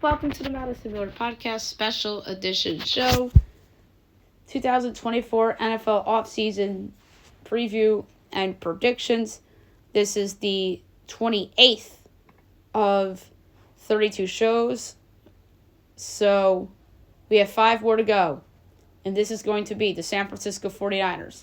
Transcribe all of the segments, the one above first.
Welcome to the Madison Miller Podcast Special Edition Show. 2024 NFL Offseason Preview and Predictions. This is the 28th of 32 shows. So we have 5 more to go. And this is going to be the San Francisco 49ers.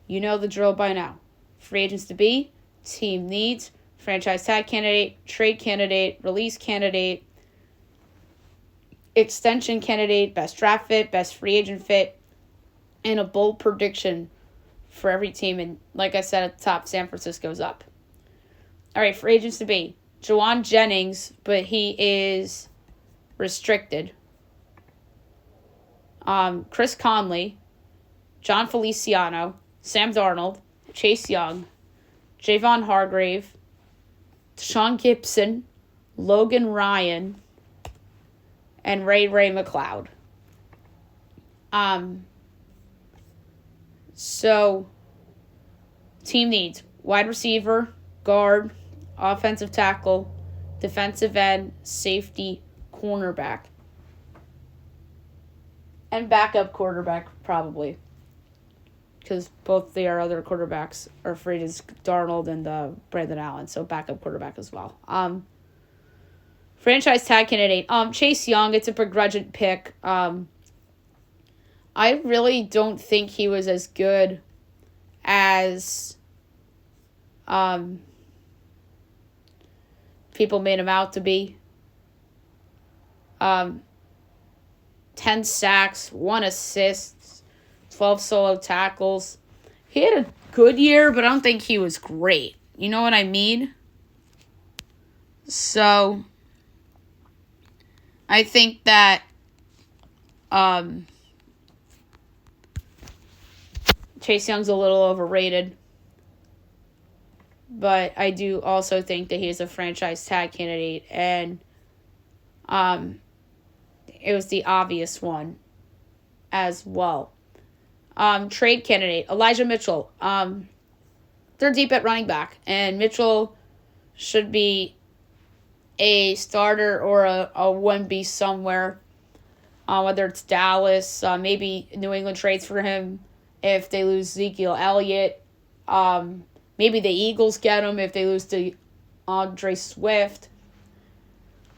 You know the drill by now. Free agents to be, team needs, franchise tag candidate, trade candidate, release candidate, extension candidate, best draft fit, best free agent fit, and a bold prediction for every team. And like I said at the top, San Francisco's up. All right, free agents to be. Juwan Jennings, but he is restricted. Chris Conley, John Feliciano, Sam Darnold, Chase Young, Javon Hargrave, Deshaun Gibson, Logan Ryan, and Ray McLeod. So, team needs wide receiver, guard, offensive tackle, defensive end, safety, cornerback. And backup quarterback, probably. Because both their other quarterbacks are free as Darnold and Brandon Allen. So backup quarterback as well. Franchise tag candidate. Chase Young, it's a begrudging pick. I really don't think he was as good as people made him out to be. 10 sacks, 1 assist, 12 solo tackles. He had a good year, but I don't think he was great. You know what I mean? So, I think that Chase Young's a little overrated. But I do also think that he's a franchise tag candidate. And it was the obvious one as well. Trade candidate, Elijah Mitchell. They're deep at running back. And Mitchell should be a starter or a 1B somewhere. Whether it's Dallas, maybe New England trades for him if they lose Ezekiel Elliott. Maybe the Eagles get him if they lose to Andre Swift.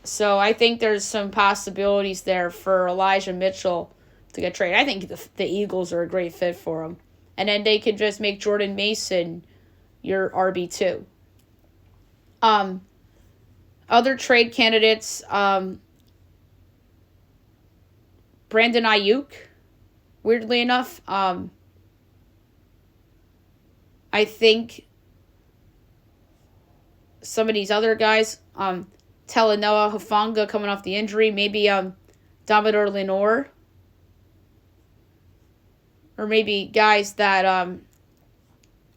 So I think there's some possibilities there for Elijah Mitchell to get traded. I think the Eagles are a great fit for him. And then they could just make Jordan Mason your RB2. Other trade candidates, Brandon Ayuk, weirdly enough. I think some of these other guys, Talanoa Hufanga coming off the injury, maybe Domador Lenore, or maybe guys that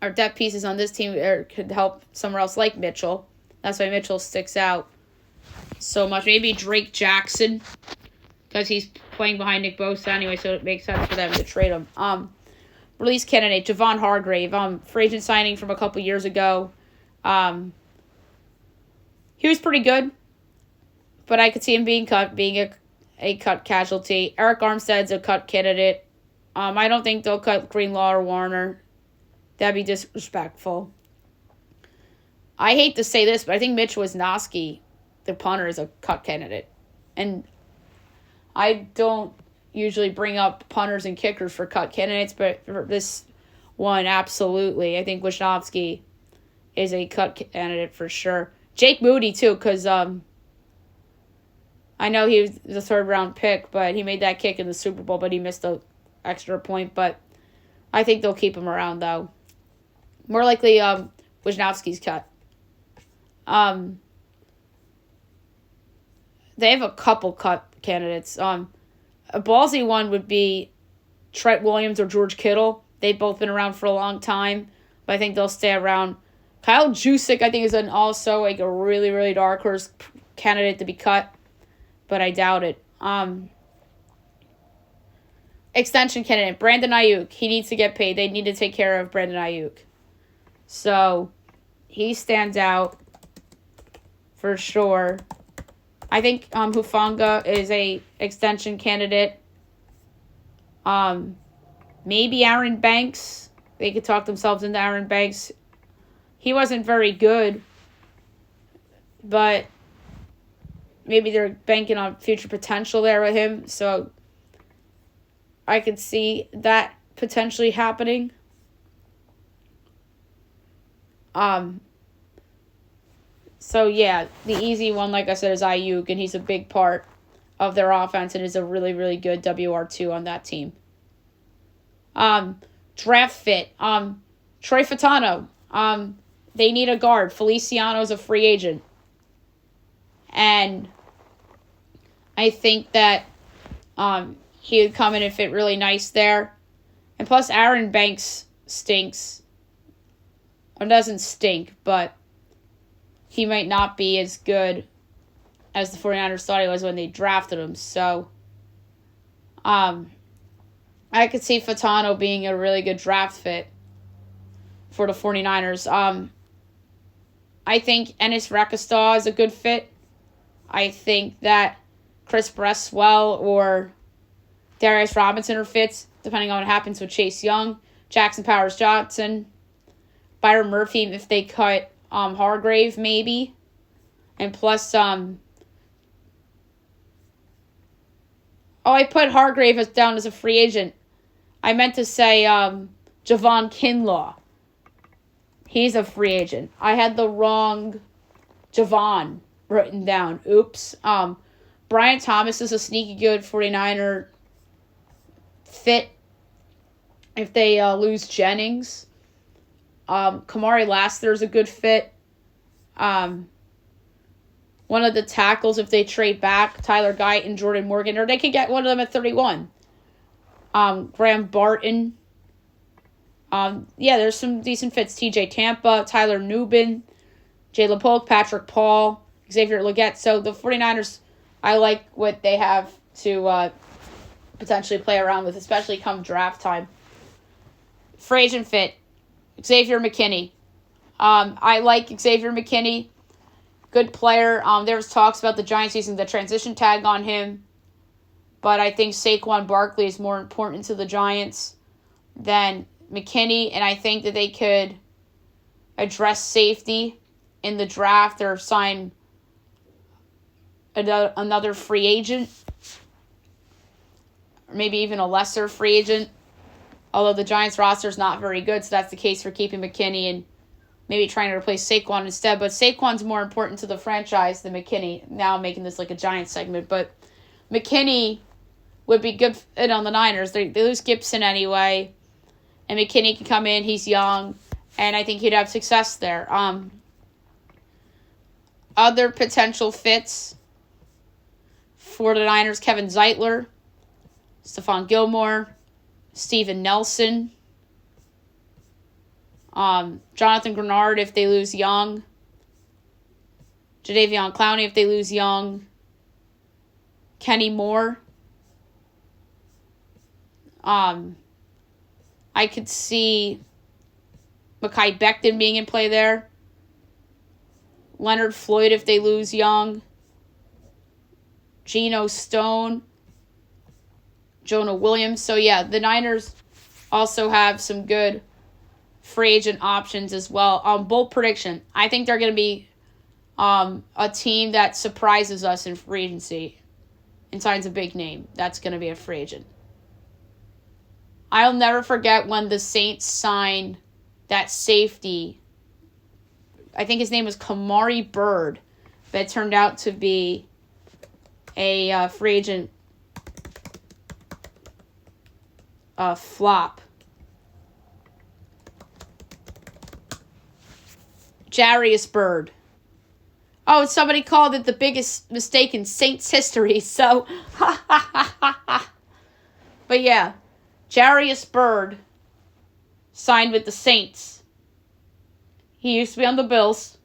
are depth pieces on this team could help somewhere else like Mitchell. That's why Mitchell sticks out so much. Maybe Drake Jackson, because he's playing behind Nick Bosa anyway, so it makes sense for them to trade him. Release candidate, Javon Hargrave, free agent signing from a couple years ago. He was pretty good, but I could see him being cut, being a cut casualty. Eric Armstead's a cut candidate. I don't think they'll cut Greenlaw or Warner. That'd be disrespectful. I hate to say this, but I think Mitch Wisnowski, the punter, is a cut candidate. And I don't usually bring up punters and kickers for cut candidates, but for this one, absolutely. I think Wisnowski is a cut candidate for sure. Jake Moody, too, because I know he was the third-round pick, but he made that kick in the Super Bowl, but he missed the extra point. But I think they'll keep him around, though. More likely, Wisnowski's cut. They have a couple cut candidates. A ballsy one would be Trent Williams or George Kittle. They've both been around for a long time, but I think they'll stay around. Kyle Juszczyk, I think, is also like a really, really dark horse candidate to be cut, but I doubt it. Extension candidate, Brandon Ayuk. He needs to get paid. They need to take care of Brandon Ayuk. So, he stands out for sure. I think Hufanga is a extension candidate. Maybe Aaron Banks. They could talk themselves into Aaron Banks. He wasn't very good, but maybe they're banking on future potential there with him. So I could see that potentially happening. So yeah, the easy one, like I said, is Ayuk, and he's a big part of their offense and is a really, really good WR2 on that team. Draft fit. Troy Fatano. They need a guard. Feliciano's a free agent. And I think that he would come in and fit really nice there. And plus, Aaron Banks stinks. Or doesn't stink, but he might not be as good as the 49ers thought he was when they drafted him. So, I could see Fatano being a really good draft fit for the 49ers. I think Ennis Rakastar is a good fit. I think that Chris Bresswell or Darius Robinson are fits, depending on what happens with Chase Young, Jackson Powers-Johnson, Byron Murphy if they cut Hargrave maybe. And plus, I put Hargrave down as a free agent. I meant to say Javon Kinlaw. He's a free agent. I had the wrong Javon written down. Oops. Brian Thomas is a sneaky good 49er fit if they lose Jennings. Kamari Lassiter is a good fit. One of the tackles, if they trade back, Tyler Guyton and Jordan Morgan, or they could get one of them at 31. Graham Barton. There's some decent fits. TJ Tampa, Tyler Nubin, Jalen Polk, Patrick Paul, Xavier Legette. So the 49ers, I like what they have to potentially play around with, especially come draft time. Free agent fit. Xavier McKinney. I like Xavier McKinney. Good player. There was talks about the Giants using the transition tag on him. But I think Saquon Barkley is more important to the Giants than McKinney. And I think that they could address safety in the draft or sign another free agent. Or maybe even a lesser free agent. Although the Giants roster is not very good, so that's the case for keeping McKinney and maybe trying to replace Saquon instead. But Saquon's more important to the franchise than McKinney. Now I'm making this like a Giants segment. But McKinney would be good fit on the Niners. They lose Gibson anyway. And McKinney can come in. He's young. And I think he'd have success there. Other potential fits for the Niners, Kevin Zeitler, Stephon Gilmore, Steven Nelson, Jonathan Grenard if they lose Young, Jadeveon Clowney if they lose Young, Kenny Moore. I could see Mekhi Becton being in play there. Leonard Floyd if they lose Young. Geno Stone. Jonah Williams. So, yeah, the Niners also have some good free agent options as well. Bold prediction. I think they're going to be a team that surprises us in free agency and signs a big name. That's going to be a free agent. I'll never forget when the Saints signed that safety. I think his name was Kamari Bird. That turned out to be a free agent flop. Jarius Byrd. Oh, somebody called it the biggest mistake in Saints history, so but yeah, Jarius Byrd signed with the Saints. He used to be on the Bills.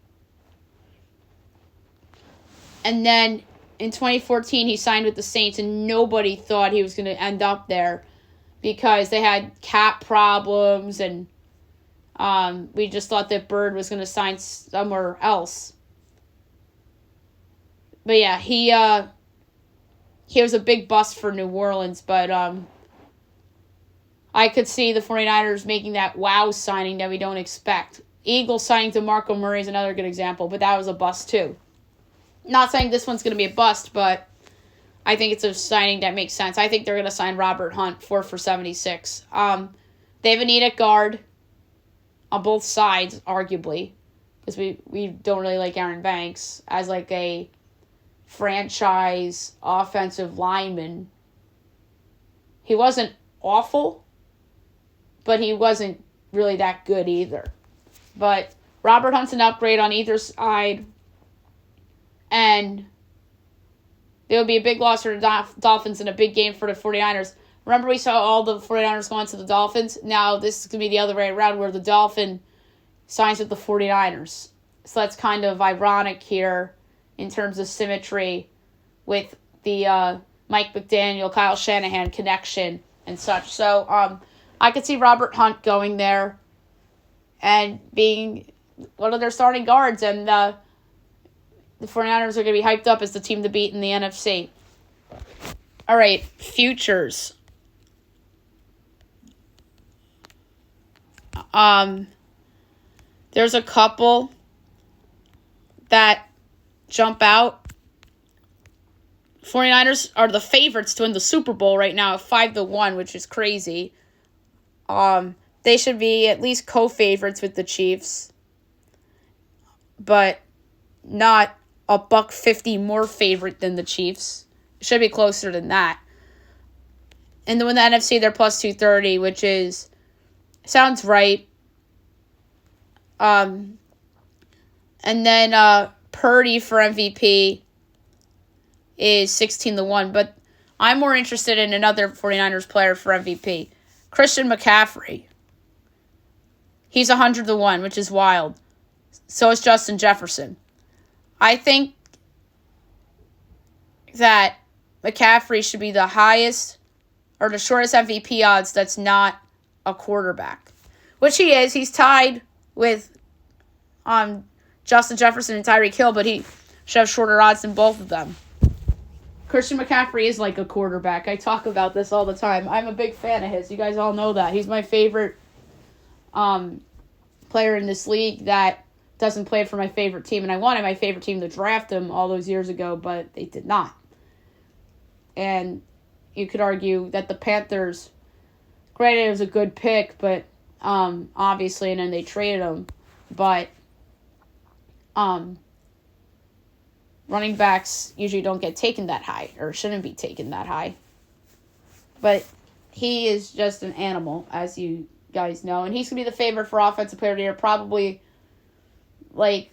And then in 2014, he signed with the Saints, and nobody thought he was going to end up there because they had cap problems, and we just thought that Bird was going to sign somewhere else. But yeah, he was a big bust for New Orleans, but I could see the 49ers making that wow signing that we don't expect. Eagles signing DeMarco Murray is another good example, but that was a bust too. Not saying this one's going to be a bust, but I think it's a signing that makes sense. I think they're going to sign Robert Hunt, 4 for $76. They have a need at guard on both sides, arguably, because we don't really like Aaron Banks as like a franchise offensive lineman. He wasn't awful, but he wasn't really that good either. But Robert Hunt's an upgrade on either side, and it would be a big loss for the Dolphins and a big game for the 49ers. Remember, we saw all the 49ers going to the Dolphins? Now this is going to be the other way around, where the Dolphin signs with the 49ers. So that's kind of ironic here in terms of symmetry with the Mike McDaniel, Kyle Shanahan connection and such. So I could see Robert Hunt going there and being one of their starting guards, and the 49ers are going to be hyped up as the team to beat in the NFC. All right, futures. There's a couple that jump out. 49ers are the favorites to win the Super Bowl right now at 5-1, which is crazy. They should be at least co-favorites with the Chiefs, but not a $1.50 more favorite than the Chiefs. It should be closer than that. And to win the NFC, they're plus 230, which sounds right. And then Purdy for MVP is 16-1, but I'm more interested in another 49ers player for MVP. Christian McCaffrey. He's 100-1, which is wild. So is Justin Jefferson. I think that McCaffrey should be the highest or the shortest MVP odds that's not a quarterback, which he is. He's tied with Justin Jefferson and Tyreek Hill, but he should have shorter odds than both of them. Christian McCaffrey is like a quarterback. I talk about this all the time. I'm a big fan of his. You guys all know that. He's my favorite player in this league that doesn't play for my favorite team. And I wanted my favorite team to draft him all those years ago, but they did not. And you could argue that the Panthers, granted it was a good pick, but obviously, and then they traded him. But running backs usually don't get taken that high, or shouldn't be taken that high. But he is just an animal, as you guys know. And he's going to be the favorite for Offensive Player of the Year, probably like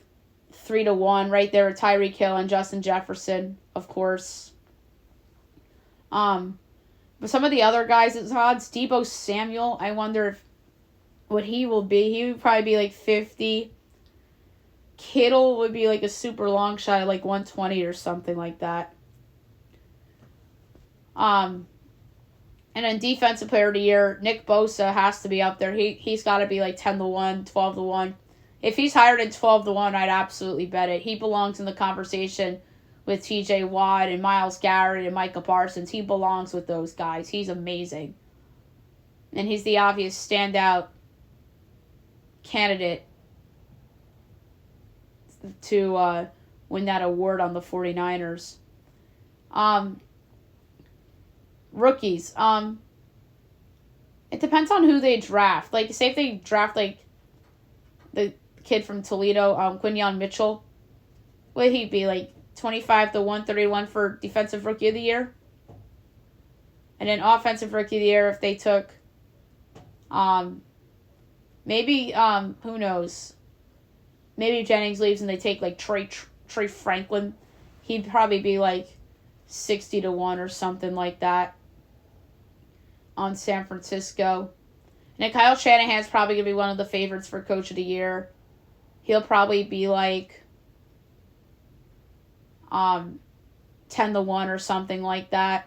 3-1, right there with Tyreek Hill and Justin Jefferson, of course. But some of the other guys, it's odds. Deebo Samuel, I wonder what he will be. He would probably be like 50. Kittle would be like a super long shot at like 120 or something like that. And then Defensive Player of the Year, Nick Bosa has to be up there. He's got to be like 10-1, 12-1. If he's higher than 12-1, I'd absolutely bet it. He belongs in the conversation with T.J. Watt and Myles Garrett and Micah Parsons. He belongs with those guys. He's amazing. And he's the obvious standout candidate to win that award on the 49ers. Rookies. It depends on who they draft. Like, say if they draft, like, the kid from Toledo, Quinyon Mitchell, would he be, like, 25-1, 31 for Defensive Rookie of the Year? And then Offensive Rookie of the Year, if they took, maybe, who knows? Maybe Jennings leaves and they take, like, Trey Franklin. He'd probably be, like, 60-1 or something like that on San Francisco. And then Kyle Shanahan's probably going to be one of the favorites for Coach of the Year. He'll probably be, like, 10-1 or something like that.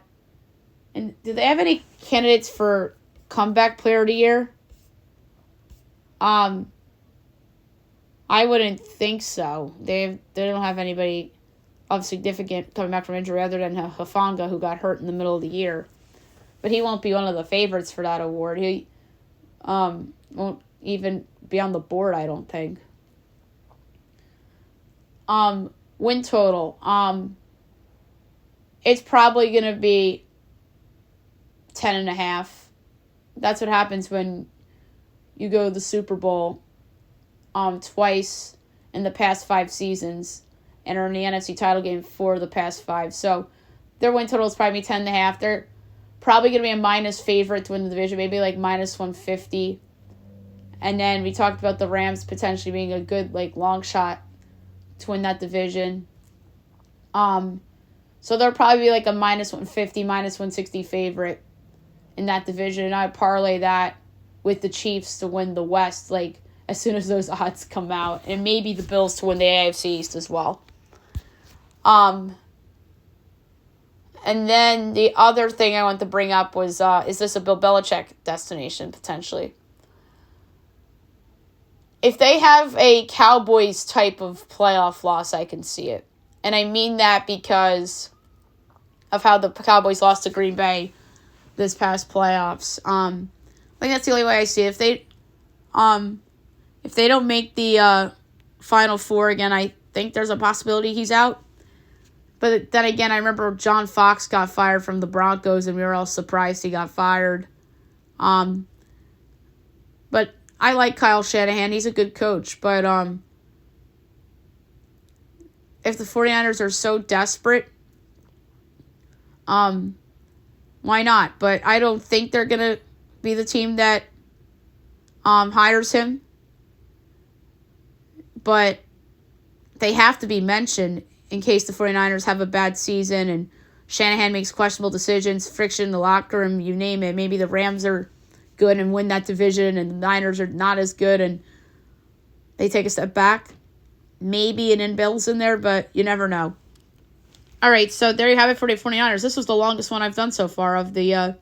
And do they have any candidates for Comeback Player of the Year? I wouldn't think so. They don't have anybody of significant coming back from injury other than Hufanga, who got hurt in the middle of the year. But he won't be one of the favorites for that award. He won't even be on the board, I don't think. Win total. It's probably going to be 10.5. That's what happens when you go to the Super Bowl twice in the past 5 seasons and are in the NFC title game for the past 5. So their win total is probably 10.5. They're probably going to be a minus favorite to win the division, maybe like minus 150. And then we talked about the Rams potentially being a good long shot to win that division. So they'll probably be like a minus 150, minus 160 favorite in that division. And I parlay that with the Chiefs to win the West, as soon as those odds come out. And maybe the Bills to win the AFC East as well. And then the other thing I want to bring up was, is this a Bill Belichick destination, potentially? If they have a Cowboys type of playoff loss, I can see it. And I mean that because of how the Cowboys lost to Green Bay this past playoffs. I think that's the only way I see it. If they don't make the Final Four again, I think there's a possibility he's out. But then again, I remember John Fox got fired from the Broncos, and we were all surprised he got fired. But I like Kyle Shanahan. He's a good coach. But if the 49ers are so desperate, why not? But I don't think they're going to be the team that hires him. But they have to be mentioned in case the 49ers have a bad season and Shanahan makes questionable decisions, friction in the locker room, you name it. Maybe the Rams are good and win that division and the Niners are not as good and they take a step back. Maybe an Bills in there, but you never know. All right, so there you have it for the 49ers. This was the longest one I've done so far of the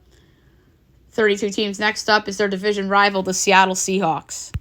32 teams. Next up is their division rival, the Seattle Seahawks.